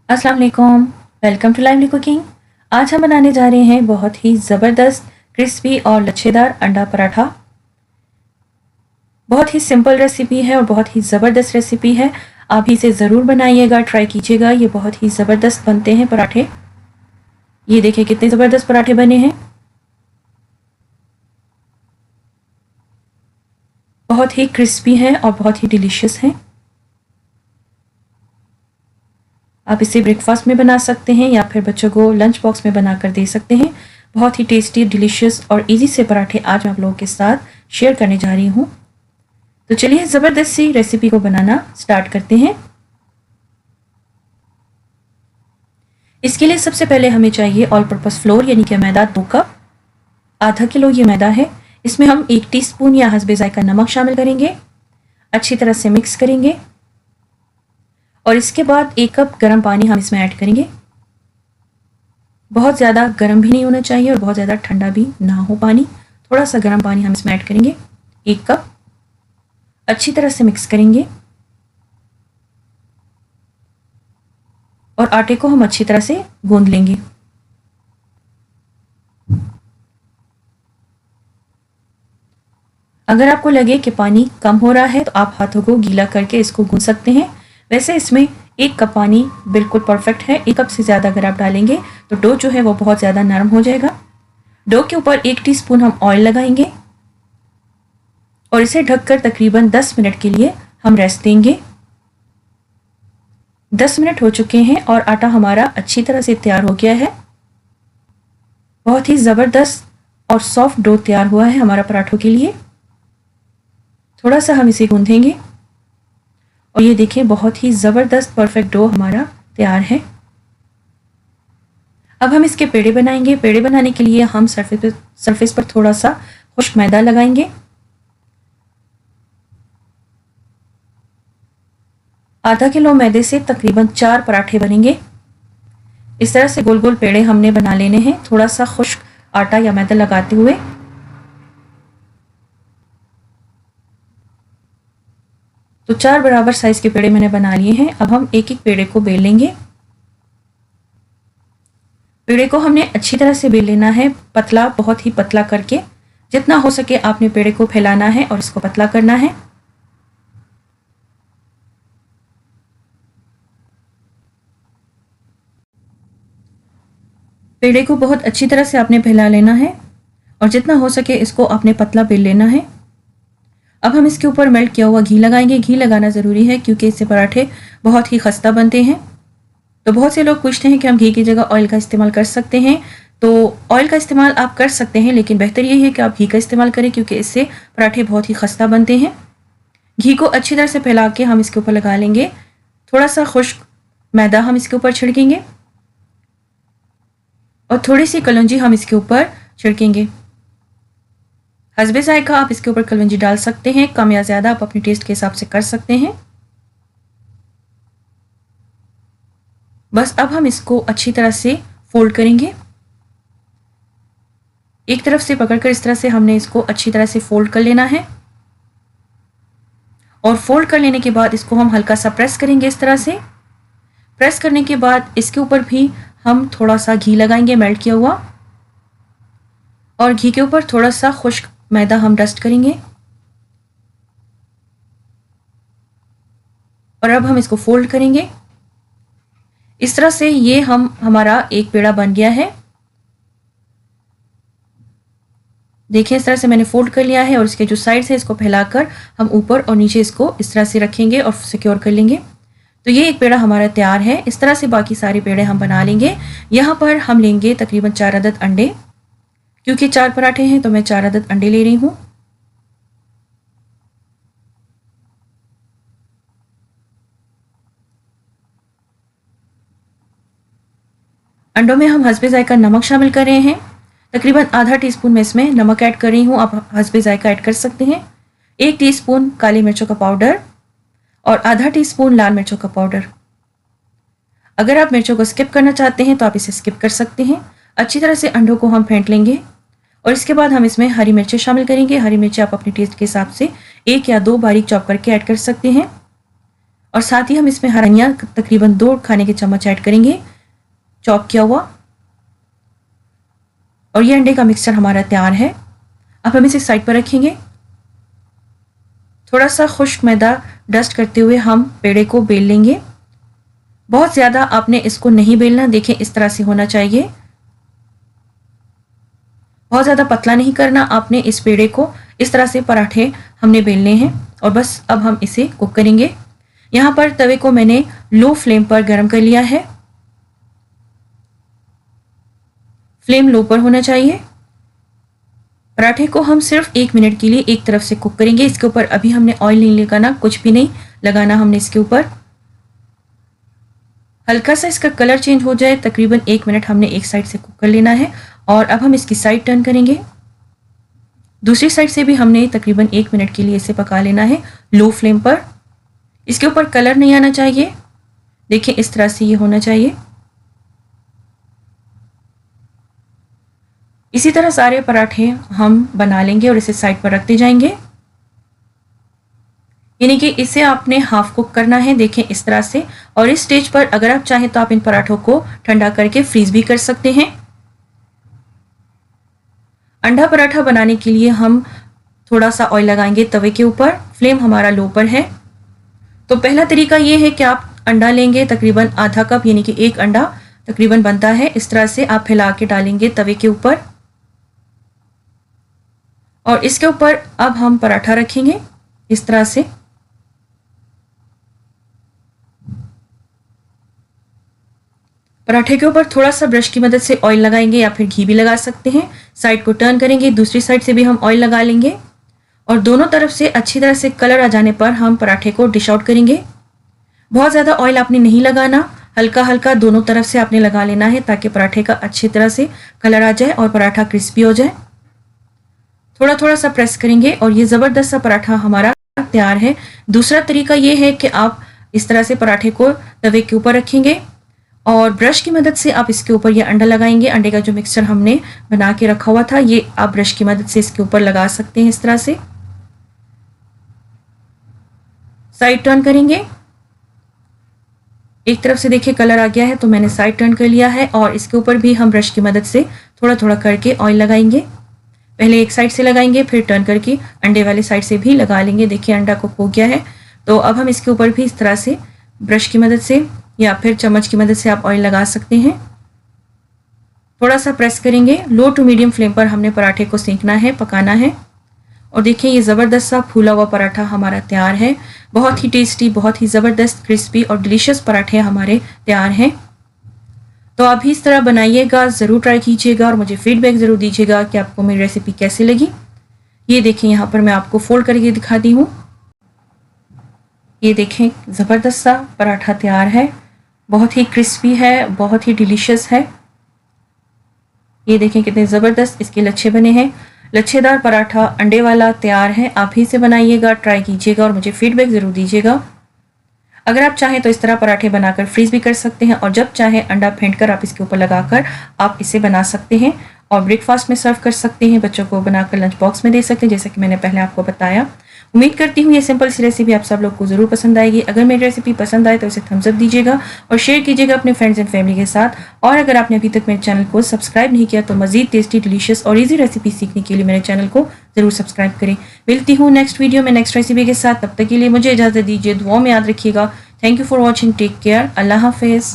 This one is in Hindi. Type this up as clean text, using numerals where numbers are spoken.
अस्सलाम वालेकुम। Welcome to Lively Cooking. आज हम बनाने जा रहे हैं बहुत ही ज़बरदस्त क्रिस्पी और लच्छेदार अंडा पराठा। बहुत ही सिंपल रेसिपी है और बहुत ही ज़बरदस्त रेसिपी है। आप इसे ज़रूर बनाइएगा, ट्राई कीजिएगा। ये बहुत ही ज़बरदस्त बनते हैं पराठे। ये देखिए कितने ज़बरदस्त पराठे बने हैं। बहुत ही क्रिस्पी हैं और बहुत ही डिलीशियस हैं। आप इसे ब्रेकफास्ट में बना सकते हैं या फिर बच्चों को लंच बॉक्स में बनाकर दे सकते हैं। बहुत ही टेस्टी, डिलीशियस और इजी से पराठे आज मैं आप लोगों के साथ शेयर करने जा रही हूँ। तो चलिए ज़बरदस्त सी रेसिपी को बनाना स्टार्ट करते हैं। इसके लिए सबसे पहले हमें चाहिए ऑल पर्पस फ्लोर यानी कि मैदा 2 कप। आधा किलो ये मैदा है। इसमें हम 1 टीस्पून या हस्बे ज़ायका नमक शामिल करेंगे। अच्छी तरह से मिक्स करेंगे और इसके बाद 1 कप गर्म पानी हम इसमें ऐड करेंगे। बहुत ज़्यादा गर्म भी नहीं होना चाहिए और बहुत ज़्यादा ठंडा भी ना हो पानी। थोड़ा सा गर्म पानी हम इसमें ऐड करेंगे, 1 कप। अच्छी तरह से मिक्स करेंगे और आटे को हम अच्छी तरह से गूंद लेंगे। अगर आपको लगे कि पानी कम हो रहा है तो आप हाथों को गीला करके इसको गूंद सकते हैं। वैसे इसमें 1 कप पानी बिल्कुल परफेक्ट है। 1 कप से ज़्यादा अगर आप डालेंगे तो डो जो है वो बहुत ज़्यादा नरम हो जाएगा। डो के ऊपर 1 टीस्पून हम ऑयल लगाएंगे और इसे ढककर तकरीबन 10 मिनट के लिए हम रेस्ट देंगे। 10 मिनट हो चुके हैं और आटा हमारा अच्छी तरह से तैयार हो गया है। बहुत ही ज़बरदस्त और सॉफ्ट डो तैयार हुआ है हमारा पराठों के लिए। थोड़ा सा हम इसे गूंथेंगे और ये देखिए बहुत ही ज़बरदस्त परफेक्ट डो हमारा तैयार है। अब हम इसके पेड़े बनाएंगे। पेड़े बनाने के लिए हम सरफेस पर थोड़ा सा खुश्क मैदा लगाएंगे। आधा किलो मैदे से तकरीबन 4 पराठे बनेंगे। इस तरह से गोल गोल पेड़े हमने बना लेने हैं, थोड़ा सा खुश्क आटा या मैदा लगाते हुए। तो 4 बराबर साइज के पेड़े मैंने बना लिए हैं। अब हम एक एक पेड़े को बेल लेंगे। पेड़े को हमने अच्छी तरह से बेल लेना है, पतला, बहुत ही पतला करके। जितना हो सके आपने पेड़े को फैलाना है और इसको पतला करना है। पेड़े को बहुत अच्छी तरह से आपने फैला लेना है और जितना हो सके इसको आपने पतला बेल लेना है। अब हम इसके ऊपर मेल्ट किया हुआ घी लगाएंगे। घी लगाना ज़रूरी है क्योंकि इससे पराठे बहुत ही खस्ता बनते हैं। तो बहुत से लोग पूछते हैं कि हम घी की जगह ऑयल का इस्तेमाल कर सकते हैं। तो ऑयल का इस्तेमाल आप कर सकते हैं, लेकिन बेहतर यही है कि आप घी का इस्तेमाल करें क्योंकि इससे पराठे बहुत ही खस्ता बनते हैं। घी को अच्छी तरह से फैला के हम इसके ऊपर लगा लेंगे। थोड़ा सा खुश्क मैदा हम इसके ऊपर छिड़केंगे और थोड़ी सी कलौंजी हम इसके ऊपर छिड़केंगे। हस्बे ज़ायका आप इसके ऊपर कलौंजी डाल सकते हैं, कम या ज़्यादा आप अपने टेस्ट के हिसाब से कर सकते हैं। बस अब हम इसको अच्छी तरह से फोल्ड करेंगे। एक तरफ से पकड़कर इस तरह से हमने इसको अच्छी तरह से फोल्ड कर लेना है और फोल्ड कर लेने के बाद इसको हम हल्का सा प्रेस करेंगे। इस तरह से प्रेस करने के बाद इसके ऊपर भी हम थोड़ा सा घी लगाएंगे, मेल्ट किया हुआ, और घी के ऊपर थोड़ा सा खुश्क मैदा हम डस्ट करेंगे और अब हम इसको फोल्ड करेंगे। इस तरह से ये हमारा एक पेड़ा बन गया है। देखिए इस तरह से मैंने फोल्ड कर लिया है और इसके जो साइड्स है इसको फैलाकर हम ऊपर और नीचे इसको इस तरह से रखेंगे और सिक्योर कर लेंगे। तो ये एक पेड़ा हमारा तैयार है। इस तरह से बाकी सारे पेड़े हम बना लेंगे। यहाँ पर हम लेंगे तकरीबन 4 अदद अंडे। क्योंकि 4 पराठे हैं तो मैं 4 अदद अंडे ले रही हूँ। अंडों में हम हस्बे ज़ायका नमक शामिल कर रहे हैं। तकरीबन आधा टीस्पून मैं इसमें नमक ऐड कर रही हूँ, आप हस्बे ज़ायका ऐड कर सकते हैं। 1 टीस्पून काली मिर्चों का पाउडर और आधा टीस्पून लाल मिर्चों का पाउडर। अगर आप मिर्चों को स्किप करना चाहते हैं तो आप इसे स्किप कर सकते हैं। अच्छी तरह से अंडों को हम फेंट लेंगे और इसके बाद हम इसमें हरी मिर्चें शामिल करेंगे। हरी मिर्चें आप अपने टेस्ट के हिसाब से 1 या 2 बारीक चॉप करके ऐड कर सकते हैं और साथ ही हम इसमें हरा धनिया तकरीबन 2 खाने के चम्मच ऐड करेंगे, चॉप किया हुआ। और ये अंडे का मिक्सचर हमारा तैयार है। अब हम इसे साइड पर रखेंगे। थोड़ा सा खुश्क मैदा डस्ट करते हुए हम पेड़े को बेल लेंगे। बहुत ज़्यादा आपने इसको नहीं बेलना, देखें इस तरह से होना चाहिए। बहुत ज़्यादा पतला नहीं करना आपने इस पेड़े को। इस तरह से पराठे हमने बेलने हैं और बस अब हम इसे कुक करेंगे। यहाँ पर तवे को मैंने लो फ्लेम पर गर्म कर लिया है। फ्लेम लो पर होना चाहिए। पराठे को हम सिर्फ 1 मिनट के लिए एक तरफ से कुक करेंगे। इसके ऊपर अभी हमने ऑयल नहीं लगाना, कुछ भी नहीं लगाना हमने इसके ऊपर। हल्का सा इसका कलर चेंज हो जाए, तकरीबन 1 मिनट हमने एक साइड से कुक कर लेना है। और अब हम इसकी साइड टर्न करेंगे। दूसरी साइड से भी हमने तकरीबन 1 मिनट के लिए इसे पका लेना है लो फ्लेम पर। इसके ऊपर कलर नहीं आना चाहिए, देखिए इस तरह से ये होना चाहिए। इसी तरह सारे पराठे हम बना लेंगे और इसे साइड पर रखते जाएंगे। यानी कि इसे आपने हाफ कुक करना है, देखें इस तरह से। और इस स्टेज पर अगर आप चाहें तो आप इन पराठों को ठंडा करके फ्रीज भी कर सकते हैं। अंडा पराठा बनाने के लिए हम थोड़ा सा ऑयल लगाएंगे तवे के ऊपर। फ्लेम हमारा लो पर है। तो पहला तरीका ये है कि आप अंडा लेंगे, तकरीबन आधा कप, यानी कि 1 अंडा तकरीबन बनता है। इस तरह से आप फैला के डालेंगे तवे के ऊपर और इसके ऊपर अब हम पराठा रखेंगे इस तरह से। पराठे के ऊपर थोड़ा सा ब्रश की मदद से ऑयल लगाएंगे या फिर घी भी लगा सकते हैं। साइड को टर्न करेंगे, दूसरी साइड से भी हम ऑयल लगा लेंगे और दोनों तरफ से अच्छी तरह से कलर आ जाने पर हम पराठे को डिश आउट करेंगे। बहुत ज़्यादा ऑयल आपने नहीं लगाना, हल्का हल्का दोनों तरफ से आपने लगा लेना है ताकि पराठे का अच्छी तरह से कलर आ जाए और पराठा क्रिस्पी हो जाए। थोड़ा थोड़ा सा प्रेस करेंगे और ये ज़बरदस्त सा पराठा हमारा तैयार है। दूसरा तरीका ये है कि आप इस तरह से पराठे को तवे के ऊपर रखेंगे और ब्रश की मदद से आप इसके ऊपर ये अंडा लगाएंगे। अंडे का जो मिक्सचर हमने बना के रखा हुआ था, ये आप ब्रश की मदद से इसके ऊपर लगा सकते हैं इस तरह से। साइड टर्न करेंगे, एक तरफ से देखिए कलर आ गया है तो मैंने साइड टर्न कर लिया है और इसके ऊपर भी हम ब्रश की मदद से थोड़ा थोड़ा करके ऑयल लगाएंगे। पहले एक साइड से लगाएंगे, फिर टर्न करके अंडे वाले साइड से भी लगा लेंगे। देखिए अंडा कुक हो गया है। तो अब हम इसके ऊपर भी इस तरह से ब्रश की मदद से या फिर चम्मच की मदद से आप ऑयल लगा सकते हैं। थोड़ा सा प्रेस करेंगे। लो टू मीडियम फ्लेम पर हमने पराठे को सेंकना है, पकाना है। और देखिए ये ज़बरदस्त सा फूला हुआ पराठा हमारा तैयार है। बहुत ही टेस्टी, बहुत ही ज़बरदस्त क्रिस्पी और डिलीशियस पराठे हमारे तैयार हैं। तो आप भी इस तरह बनाइएगा, ज़रूर ट्राई कीजिएगा और मुझे फीडबैक ज़रूर दीजिएगा कि आपको मेरी रेसिपी कैसी लगी। ये देखें यहाँ पर मैं आपको फोल्ड करके दिखाती हूँ। ये देखें ज़बरदस्त सा पराठा तैयार है, बहुत ही क्रिस्पी है, बहुत ही डिलीशियस है। ये देखें कितने ज़बरदस्त इसके लच्छे बने हैं। लच्छेदार पराठा अंडे वाला तैयार है। आप ही से बनाइएगा, ट्राई कीजिएगा और मुझे फीडबैक ज़रूर दीजिएगा। अगर आप चाहें तो इस तरह पराठे बनाकर फ्रीज भी कर सकते हैं और जब चाहें अंडा फेंटकर आप इसके ऊपर लगाकर आप इसे बना सकते हैं और ब्रेकफास्ट में सर्व कर सकते हैं। बच्चों को बनाकर लंच बॉक्स में दे सकते हैं, जैसे कि मैंने पहले आपको बताया। उम्मीद करती हूँ ये सिंपल सी रेसिपी आप सब लोग को ज़रूर पसंद आएगी। अगर मेरी रेसिपी पसंद आए तो इसे थम्स अप दीजिएगा और शेयर कीजिएगा अपने फ्रेंड्स एंड फैमिली के साथ। और अगर आपने अभी तक मेरे चैनल को सब्सक्राइब नहीं किया तो मज़ीद टेस्टी, डिलीशियस और ईजी रेसिपी सीखने के लिए मेरे चैनल को ज़रूर सब्सक्राइब करें। मिलती हूँ नेक्स्ट वीडियो में नेक्स्ट रेसिपी के साथ। तब तक के लिए मुझे इजाज़त दीजिए, दुआ में याद रखिएगा। Thank you for watching, take care, अल्लाह हाफिज़।